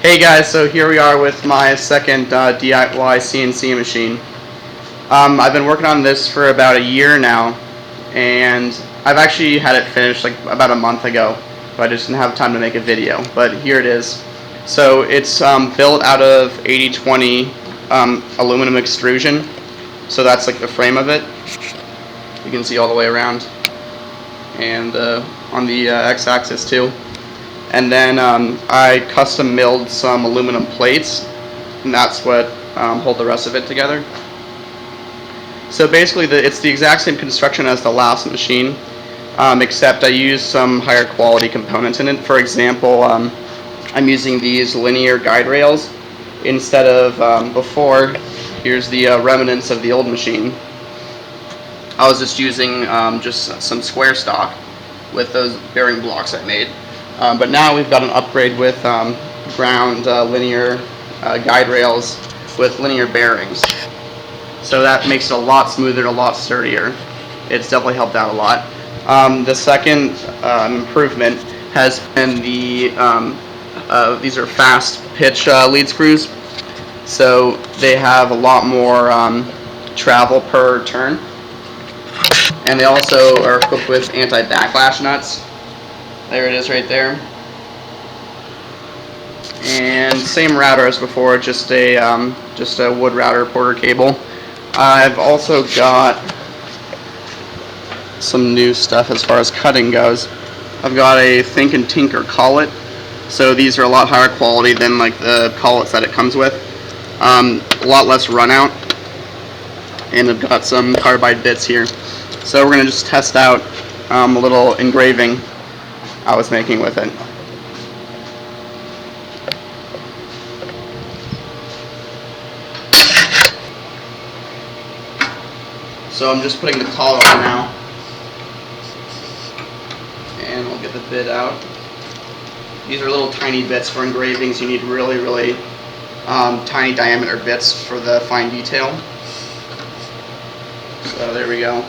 Hey guys, so here we are with my second DIY CNC machine. I've been working on this for about a year now, and I've actually had it finished like about a month ago, but I just didn't have time to make a video. But here it is. So it's built out of 80/20 aluminum extrusion. So that's like the frame of it. You can see all the way around, and on the x-axis too. And then I custom milled some aluminum plates, and that's what hold the rest of it together. So basically it's the exact same construction as the last machine, except I used some higher quality components in it. For example, I'm using these linear guide rails instead of before. Here's the remnants of the old machine. I was just using just some square stock with those bearing blocks I made. But now we've got an upgrade with ground linear guide rails with linear bearings. So that makes it a lot smoother, a lot sturdier. It's definitely helped out a lot. The second improvement has been the these are fast pitch lead screws. So they have a lot more travel per turn. And they also are equipped with anti-backlash nuts. There it is right there. And same router as before, just a wood router Porter cable. I've also got some new stuff as far as cutting goes. I've got a Think and Tinker collet. So these are a lot higher quality than like the collets that it comes with. A lot less run out. And I've got some carbide bits here. So we're going to just test out a little engraving I was making with it. So I'm just putting the collar on now, and we'll get the bit out. These are little tiny bits for engravings. You need really tiny diameter bits for the fine detail. So there we go.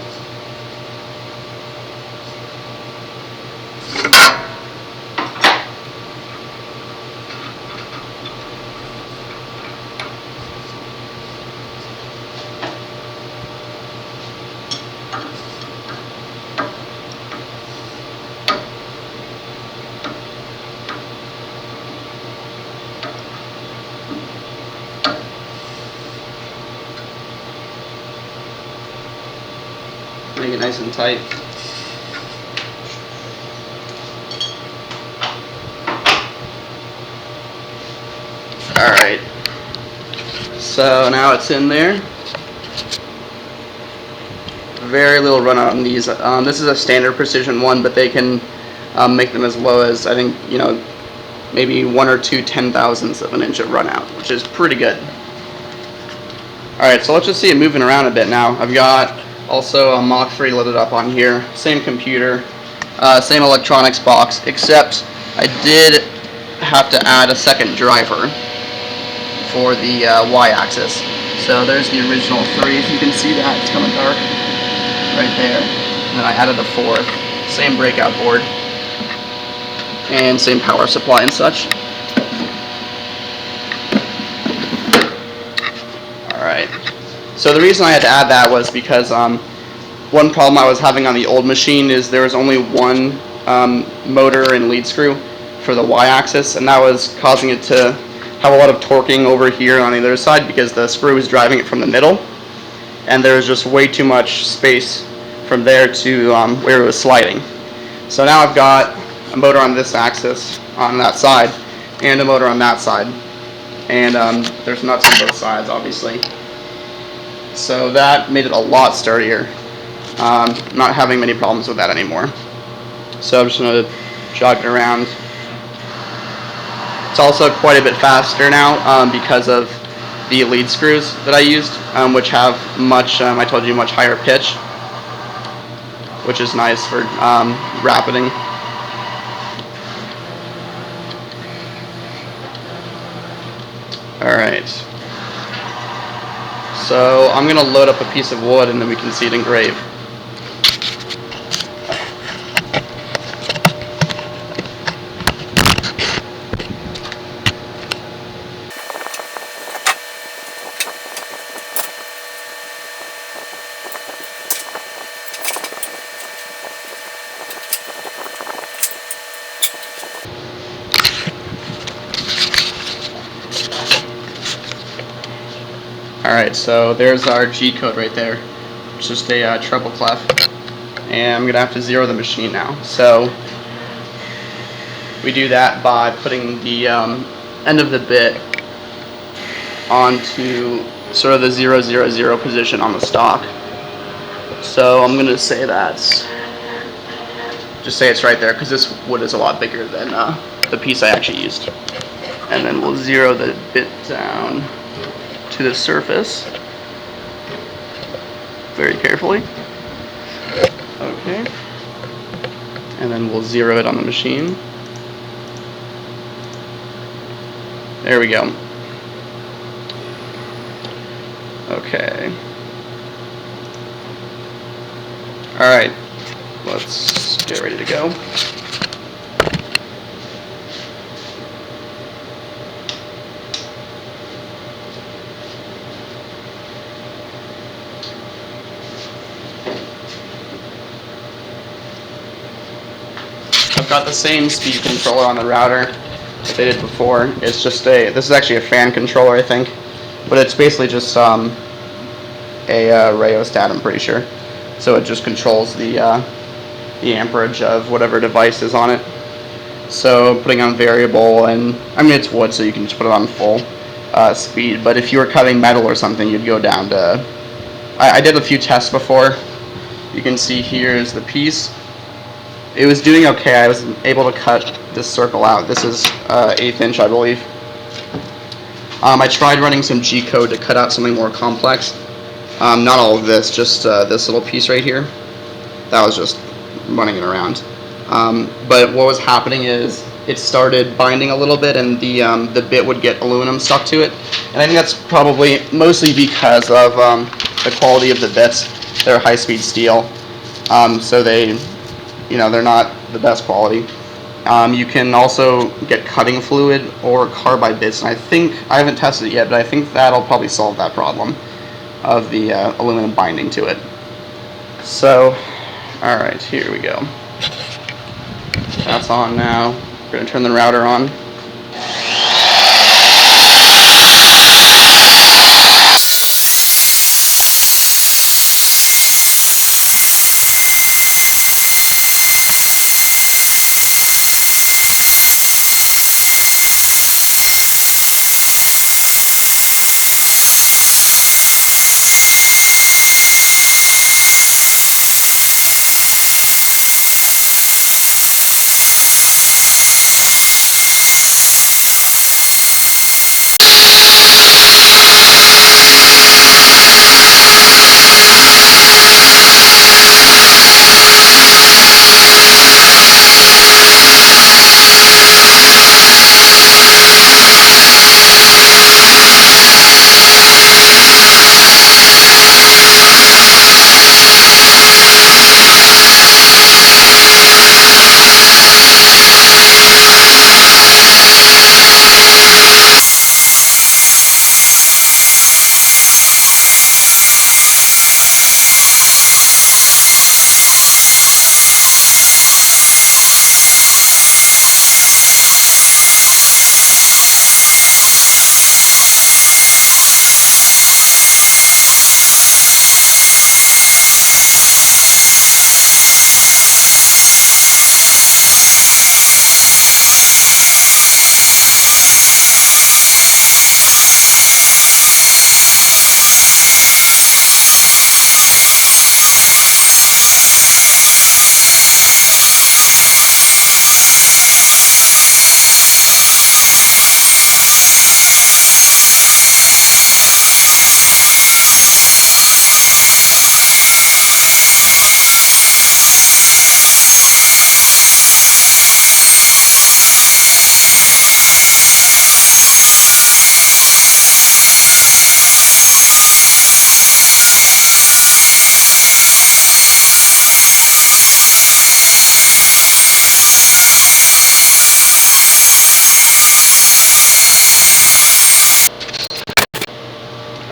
Make it nice and tight. Alright, so now it's in there. Very little run out on these. This is a standard precision one, but they can make them as low as, I think, maybe 1 or 2 10,000ths of an inch of run out, which is pretty good. Alright, so let's just see it moving around a bit now. I've got also a Mach 3 loaded up on here, same computer, same electronics box, except I did have to add a second driver for the y-axis. So there's the original 3, if you can see that, it's kind of dark right there. And then I added a 4th, same breakout board, and same power supply and such. Alright. So the reason I had to add that was because one problem I was having on the old machine is there was only one motor and lead screw for the y-axis, and that was causing it to have a lot of torquing over here on the other side because the screw was driving it from the middle, and there was just way too much space from there to where it was sliding. So now I've got a motor on this axis on that side and a motor on that side, and there's nuts on both sides obviously. So that made it a lot sturdier. Not having many problems with that anymore. So I'm just going to jog it around. It's also quite a bit faster now because of the lead screws that I used, which have much, I told you, much higher pitch, which is nice for rapiding. Alright. So I'm going to load up a piece of wood and then we can see it engrave. Alright, so there's our G code right there. It's just a treble clef. And I'm going to have to zero the machine now. So we do that by putting the end of the bit onto sort of the 0, 0, 0 position on the stock. So I'm going to say that's, just say it's right there, because this wood is a lot bigger than the piece I actually used. And then we'll zero the bit down to the surface very carefully. Okay. And then we'll zero it on the machine. There we go. Okay. Alright, let's get ready to go. I've got the same speed controller on the router that they did before. It's just this is actually a fan controller, I think, but it's basically just a rheostat, I'm pretty sure. So it just controls the amperage of whatever device is on it. So putting on variable, and I mean it's wood, so you can just put it on full speed. But if you were cutting metal or something, you'd go down to. I did a few tests before. You can see here is the piece. It was doing okay. I was able to cut this circle out. This is 1/8 inch, I believe. I tried running some G code to cut out something more complex. Not all of this, just this little piece right here. That was just running it around. But what was happening is it started binding a little bit, and the bit would get aluminum stuck to it. And I think that's probably mostly because of the quality of the bits. They're high-speed steel, so they're not the best quality. You can also get cutting fluid or carbide bits, and I haven't tested it yet, but I think that'll probably solve that problem of the aluminum binding to it. So, alright, here we go. That's on now. We're going to turn the router on.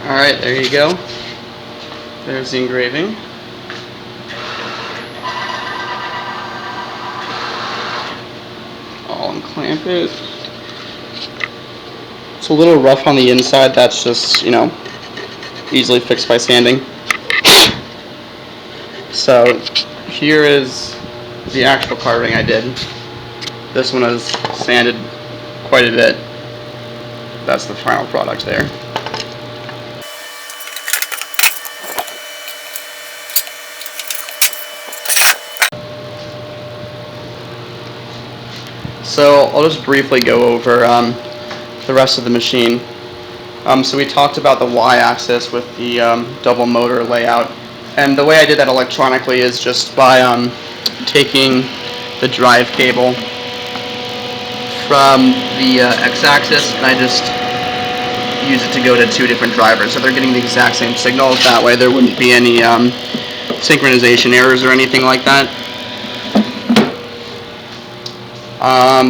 Alright, there you go. There's the engraving. I'll unclamp it. It's a little rough on the inside. That's just, easily fixed by sanding. So here is the actual carving I did. This one is sanded quite a bit. That's the final product there. So I'll just briefly go over the rest of the machine. So we talked about the y-axis with the double motor layout, and the way I did that electronically is just by taking the drive cable from the x-axis, and I just use it to go to two different drivers, so they're getting the exact same signal. That way there wouldn't be any synchronization errors or anything like that.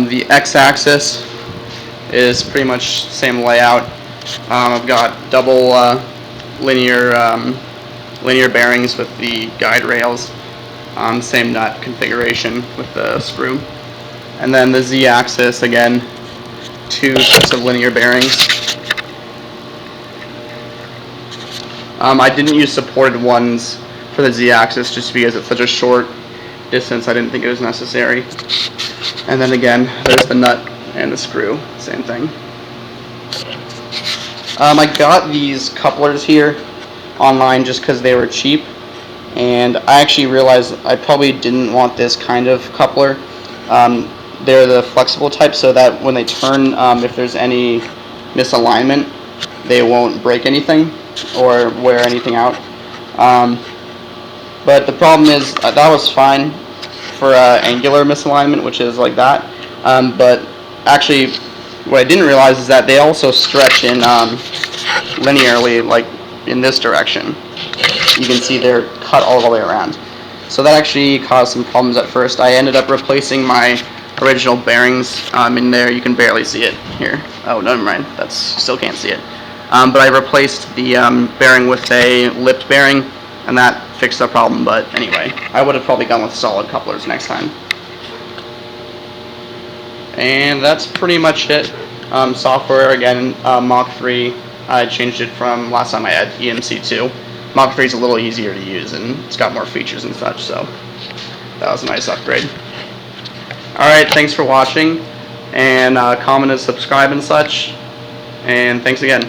The x-axis is pretty much the same layout. I've got double linear bearings with the guide rails, same nut configuration with the screw. And then the z-axis, again, two sets of linear bearings. I didn't use supported ones for the z-axis just because it's such a short distance. I didn't think it was necessary. And then again, there's the nut and the screw, same thing. I got these couplers here online just because they were cheap, and I actually realized I probably didn't want this kind of coupler. They're the flexible type, so that when they turn, if there's any misalignment, they won't break anything or wear anything out. But the problem is that was fine for angular misalignment, which is like that. But actually, what I didn't realize is that they also stretch in linearly, like in this direction. You can see they're cut all the way around. So that actually caused some problems at first. I ended up replacing my original bearings in there. You can barely see it here. Oh, never mind. That's still can't see it. But I replaced the bearing with a lipped bearing, and that fixed the problem. But anyway, I would have probably gone with solid couplers next time. And that's pretty much it. Software, again, Mach 3, I changed it from last time I had EMC2. Mach 3 is a little easier to use, and it's got more features and such, so that was a nice upgrade. Alright, thanks for watching, and comment and subscribe and such, and thanks again.